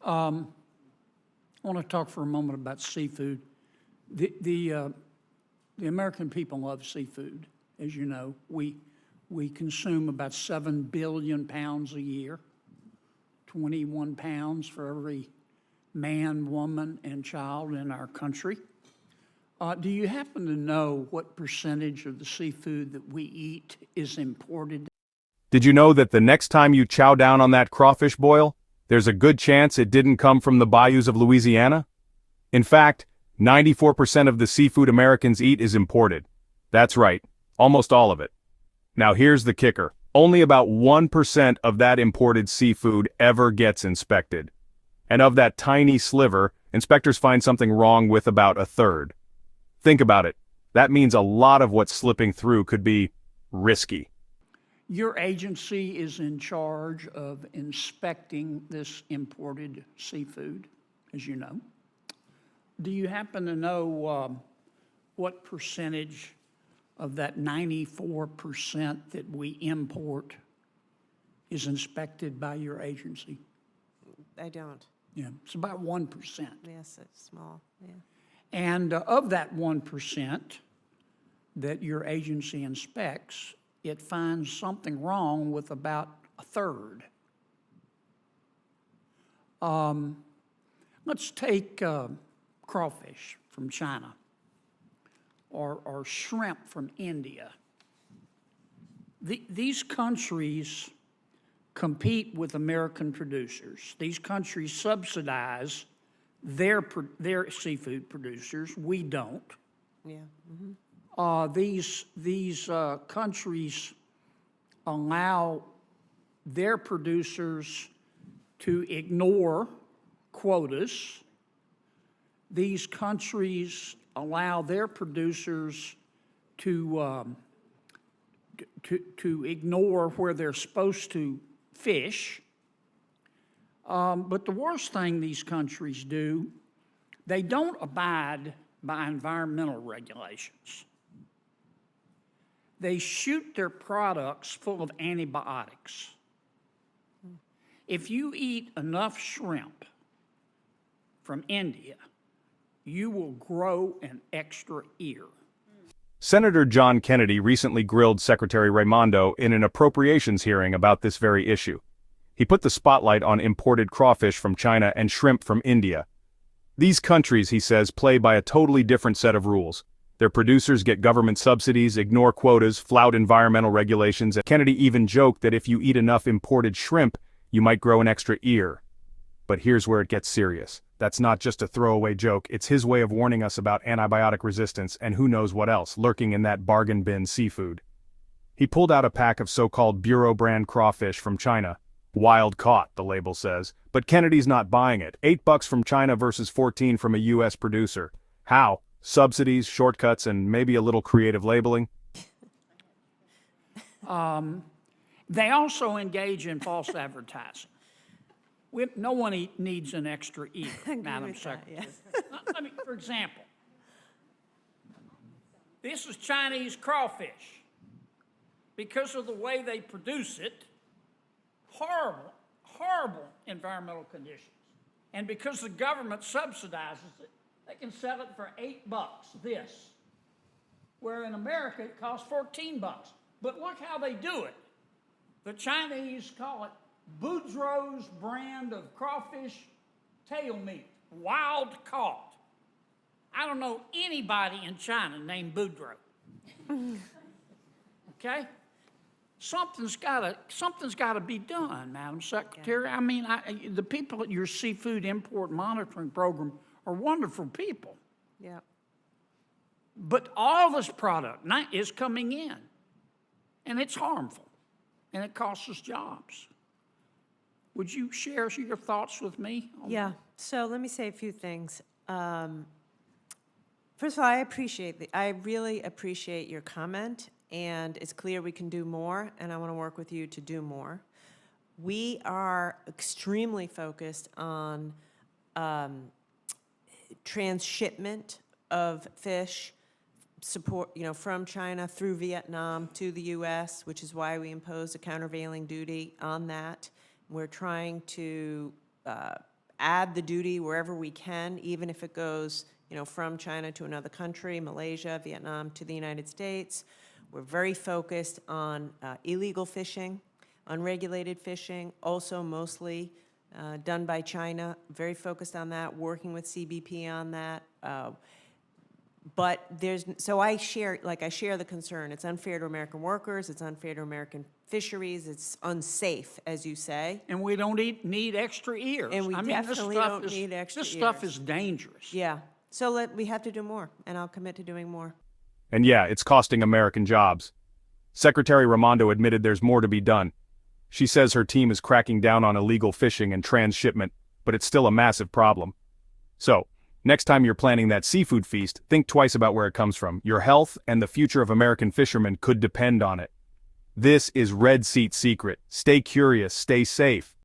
I want to talk for a moment about seafood. The American people love seafood, as you know. We consume about 7 billion pounds a year, 21 pounds for every man, woman, and child in our country. Do you happen to know what percentage of the seafood that we eat is imported? Did you know that the next time you chow down on that crawfish boil, there's a good chance it didn't come from the bayous of Louisiana? In fact, 94% of the seafood Americans eat is imported. That's right, almost all of it. Now here's the kicker. Only about 1% of that imported seafood ever gets inspected. And of that tiny sliver, inspectors find something wrong with about a third. Think about it. That means a lot of what's slipping through could be risky. Your agency is in charge of inspecting this imported seafood, as you know. Do you happen to know what percentage of that 94% that we import is inspected by your agency? I don't. Yeah, it's about 1%. Yes, it's small, yeah. And of that 1% that your agency inspects, it finds something wrong with about a third. Let's take crawfish from China or shrimp from India. These countries compete with American producers. These countries subsidize their seafood producers. We don't. Yeah. Mm-hmm. These countries allow their producers to ignore quotas. These countries allow their producers to ignore where they're supposed to fish. But the worst thing these countries do, they don't abide by environmental regulations. They shoot their products full of antibiotics. If you eat enough shrimp from India, you will grow an extra ear. Senator John Kennedy recently grilled Secretary Raimondo in an Appropriations hearing about this very issue. He put the spotlight on imported crawfish from China and shrimp from India. These countries, he says, play by a totally different set of rules. Their producers get government subsidies, ignore quotas, flout environmental regulations, and Kennedy even joked that if you eat enough imported shrimp, you might grow an extra ear. But here's where it gets serious. That's not just a throwaway joke, it's his way of warning us about antibiotic resistance and who knows what else lurking in that bargain bin seafood. He pulled out a pack of so-called Bureau brand crawfish from China. Wild caught, the label says. But Kennedy's not buying it. $8 from China versus 14 from a U.S. producer. How? Subsidies, shortcuts, and maybe a little creative labeling? They also engage in false advertising. No one needs an extra ear, Madam Secretary. Let me, for example, this is Chinese crawfish. Because of the way they produce it, horrible, horrible environmental conditions. And because the government subsidizes it, they can sell it for $8, this. Where in America it costs $14. But look how they do it. The Chinese call it Boudreaux's brand of crawfish tail meat, wild caught. I don't know anybody in China named Boudreaux. Okay? Something's got to be done, Madam Secretary. I mean, the people at your seafood import monitoring program are wonderful people. Yeah. But all this product is coming in, and it's harmful, and it costs us jobs. Would you share your thoughts with me? Yeah. So let me say a few things. First of all, I really appreciate your comment, and it's clear we can do more, and I want to work with you to do more. We are extremely focused on transshipment of fish support, from China through Vietnam to the U.S., which is why we imposed a countervailing duty on that. We're trying to add the duty wherever we can, even if it goes, from China to another country, Malaysia, Vietnam to the United States. We're very focused on illegal fishing, unregulated fishing, also mostly done by China, very focused on that, working with CBP on that. But I share the concern. It's unfair to American workers, it's unfair to American fisheries, it's unsafe, as you say. And we don't need extra ears. And we definitely don't need extra This stuff ears. is dangerous. Yeah, so we have to do more, and I'll commit to doing more. And yeah, it's costing American jobs. Secretary Raimondo admitted there's more to be done. She says her team is cracking down on illegal fishing and transshipment, but it's still a massive problem. So, next time you're planning that seafood feast, think twice about where it comes from. Your health and the future of American fishermen could depend on it. This is Red Seat Secret. Stay curious, stay safe.